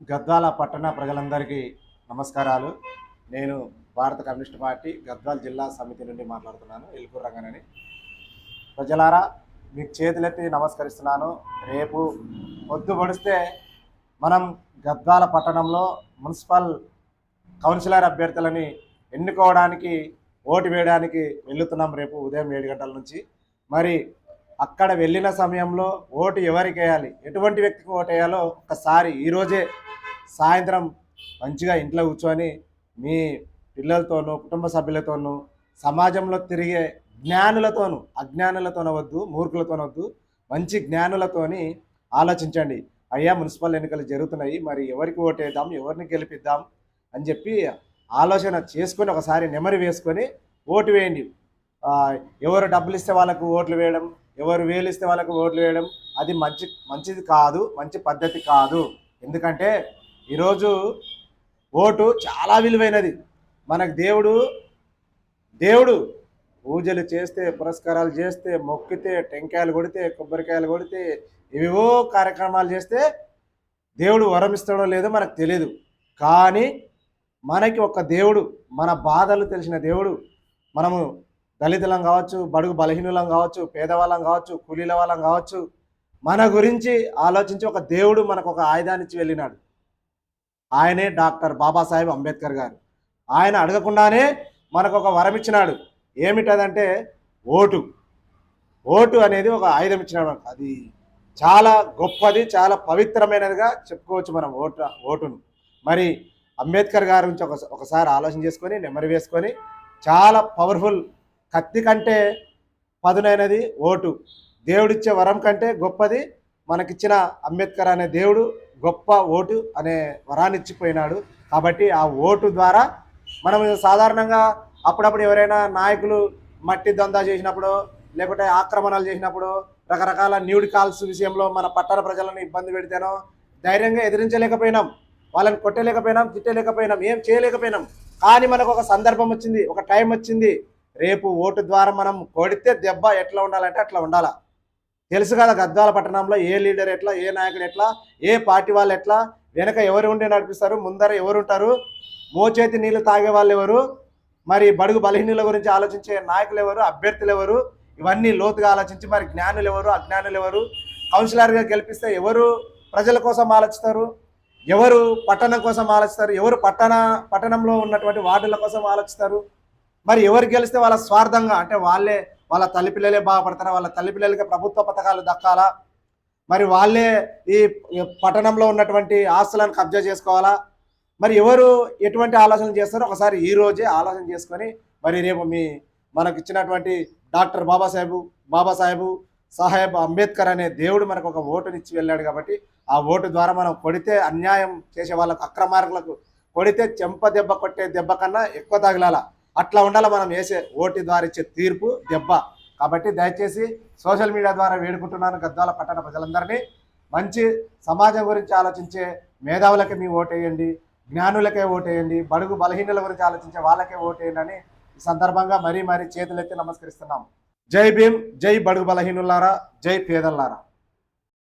గద్వాల పట్టణ ప్రజలందరికీ నమస్కారాలు. నేను భారత కమ్యూనిస్ట్ పార్టీ గద్వాల జిల్లా సమితి నుండి మాట్లాడుతున్నాను. ఎల్కూరు రంగనని. ప్రజలారా, మీకు చేతులెత్తి నమస్కరిస్తున్నాను. రేపు పొద్దు పొడిస్తే మనం గద్వాల పట్టణంలో మున్సిపల్ కౌన్సిలర్ అభ్యర్థులని ఎన్నుకోవడానికి ఓటు వేయడానికి వెళ్తున్నాం. రేపు ఉదయం 7 గంటల నుంచి. మరి అక్కడ వెళ్ళిన సమయంలో ఓటు ఎవరికి వేయాలి, ఎటువంటి వ్యక్తికి ఓటు వేయాలో ఒకసారి ఈరోజే సాయంత్రం మంచిగా ఇంట్లో కూర్చొని మీ పిల్లలతోనూ కుటుంబ సభ్యులతోనూ సమాజంలో తిరిగే జ్ఞానులతోనూ, అజ్ఞానులతోనవద్దు, మూర్ఖులతోనవద్దు, మంచి జ్ఞానులతోని ఆలోచించండి. అయ్యా, మున్సిపల్ ఎన్నికలు జరుగుతున్నాయి, మరి ఎవరికి ఓటేద్దాం, ఎవరిని గెలిపిద్దాం అని చెప్పి ఆలోచన చేసుకొని ఒకసారి నెమరు వేసుకొని ఓటు వేయండి. ఎవరు డబ్బులు ఇస్తే వాళ్ళకు ఓట్లు వేయడం, ఎవరు వేలు ఇస్తే వాళ్ళకు ఓట్లు వేయడం అది మంచిది కాదు, మంచి పద్ధతి కాదు. ఎందుకంటే ఈరోజు ఓటు చాలా విలువైనది. మనకు దేవుడు పూజలు చేస్తే, పురస్కారాలు చేస్తే, మొక్కితే, టెంకాయలు కొడితే, కొబ్బరికాయలు కొడితే, ఏవేవో కార్యక్రమాలు చేస్తే దేవుడు వరం ఇస్తాడో లేదో మనకు తెలియదు. కానీ మనకి ఒక దేవుడు, మన బాధలు తెలిసిన దేవుడు. మనము దళితులం కావచ్చు, బడుగు బలహీనులం కావచ్చు, పేదవాళ్ళం కావచ్చు, కూలీల వాళ్ళం కావచ్చు, మన గురించి ఆలోచించి ఒక దేవుడు మనకు ఒక ఆయుధాన్ని ఇచ్చి వెళ్ళినాడు. ఆయనే డాక్టర్ బాబాసాహెబ్ అంబేద్కర్ గారు. ఆయన అడగకుండానే మనకు ఒక వరం ఇచ్చినాడు. ఏమిటదంటే ఓటు అనేది ఒక ఆయుధం ఇచ్చినాడు. అది చాలా గొప్పది, చాలా పవిత్రమైనదిగా చెప్పుకోవచ్చు మనం ఓటును. మరి అంబేద్కర్ గారి గురించి ఒకసారి ఆలోచన చేసుకొని నెమరు వేసుకొని, చాలా పవర్ఫుల్, కత్తి కంటే పదునైనది ఓటు. దేవుడిచ్చే వరం కంటే గొప్పది మనకిచ్చిన అంబేద్కర్ అనే దేవుడు గొప్ప ఓటు అనే వరాన్ని ఇచ్చిపోయినాడు. కాబట్టి ఆ ఓటు ద్వారా మనం సాధారణంగా అప్పుడప్పుడు ఎవరైనా నాయకులు మట్టి దందా చేసినప్పుడు, లేకుంటే ఆక్రమణలు చేసినప్పుడు, రకరకాల న్యూడ్ కాల్స్ విషయంలో మన పట్టణ ప్రజలను ఇబ్బంది పెడితేనో ధైర్యంగా ఎదిరించలేకపోయినాం, వాళ్ళని కొట్టలేకపోయినాం, తిట్టలేకపోయినాం, ఏం చేయలేకపోయినాం. కానీ మనకు ఒక సందర్భం వచ్చింది, ఒక టైం వచ్చింది. రేపు ఓటు ద్వారా మనం కొడితే దెబ్బ ఎట్లా ఉండాలంటే అట్లా ఉండాలా. తెలుసు కదా, గద్వాల పట్టణంలో ఏ లీడర్ ఎట్లా, ఏ నాయకుడు ఎట్లా, ఏ పార్టీ వాళ్ళు ఎట్లా, వెనక ఎవరు ఉండి నడిపిస్తారు, ముందర ఎవరు ఉంటారు, మోచేతి నీళ్లు తాగే వాళ్ళు ఎవరు, మరి బడుగు బలహీనుల గురించి ఆలోచించే నాయకులు ఎవరు, అభ్యర్థులు ఎవరు, ఇవన్నీ లోతుగా ఆలోచించి మరి జ్ఞానులు ఎవరు, అజ్ఞానులు ఎవరు, కౌన్సిలర్గా గెలిపిస్తే ఎవరు ప్రజల కోసం ఆలోచిస్తారు, ఎవరు పట్టణం కోసం ఆలోచిస్తారు, ఎవరు పట్టణంలో ఉన్నటువంటి వార్డుల కోసం ఆలోచిస్తారు, మరి ఎవరు గెలిస్తే వాళ్ళ స్వార్థంగా, అంటే వాళ్ళ తల్లిపిల్లలే బాగుపడతారా, వాళ్ళ తల్లిపిల్లలకి ప్రభుత్వ పథకాలు దక్కాలా, మరి వాళ్ళే ఈ పట్టణంలో ఉన్నటువంటి ఆస్తులను కబ్జా చేసుకోవాలా, మరి ఎవరు ఎటువంటి ఆలోచనలు చేస్తారో ఒకసారి ఈ రోజే ఆలోచన చేసుకొని మరి రేపు మనకు ఇచ్చినటువంటి డాక్టర్ బాబాసాహెబ్ అంబేద్కర్ అనే దేవుడు మనకు ఒక ఓటునిచ్చి వెళ్ళాడు. కాబట్టి ఆ ఓటు ద్వారా మనం కొడితే, అన్యాయం చేసే వాళ్ళకు, అక్రమార్కులకు కొడితే చెంప దెబ్బ కొట్టే దెబ్బ కన్నా ఎక్కువ తగిలాల. అట్లా ఉండాలి మనం వేసే ఓటు ద్వారా ఇచ్చే తీర్పు, దెబ్బ. కాబట్టి దయచేసి సోషల్ మీడియా ద్వారా వేడుకుంటున్నాను గద్వాల పట్టణ ప్రజలందరినీ, మంచి సమాజం గురించి ఆలోచించే మేధావులకే మీ ఓటేయండి, జ్ఞానులకే ఓటేయండి, బడుగు బలహీనుల గురించి ఆలోచించే వాళ్ళకే ఓటేయండి అని ఈ సందర్భంగా మరీ చేతులెత్తి నమస్కరిస్తున్నాం. జై భీమ్, జై బడుగు బలహీనులారా, జై పేదల్లారా.